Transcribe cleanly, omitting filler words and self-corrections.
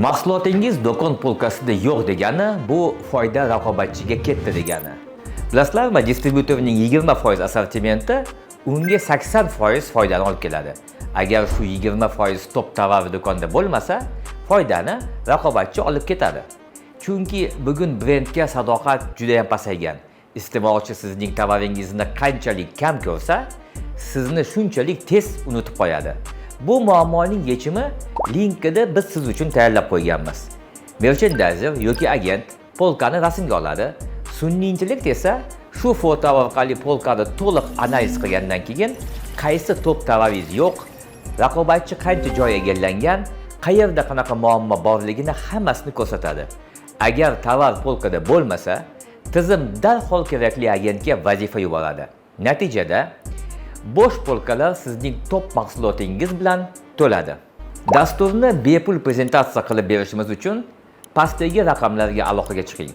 Mahsulotingiz do'kon polkasida yo'q degani, bu foyda raqobatchiga ketdi degani. Bilasizlarmi, distributorning 20% assortimenti unga 80% foydani olib keladi. Agar shu 20% top tovar do'konda bo'lmasa, foydani raqobatchi olib ketadi. Chunki bugun brendga sadoqat juda ham pasaygan. Iste'molchi sizning tovaringizni qanchalik kam ko'rsa, sizni shunchalik tez unutib qo'yadi. Bu muammoning yechimi linkida biz siz uchun tayyorlab qo'yganmiz. Merchandiser yoki agent polkani rasmga oladi. Sun'iy intellekt esa shu foto orqali polkani to'liq analiz qilgandan keyin qaysi top tovaringiz yo'q, raqobatchi qancha joy egallangan, qayerda qanaqa muammo borligini hammasini ko'rsatadi. Agar tovar polkada bo'lmasa, tizim darhol kerakli agentga vazifa yuboradi. Natijada bo'sh polkalar sizning top mahsulotingiz bilan to'ladi. Dasturni bepul prezentatsiya qilib berishimiz uchun pastdagi raqamlarga aloqaga chiqing.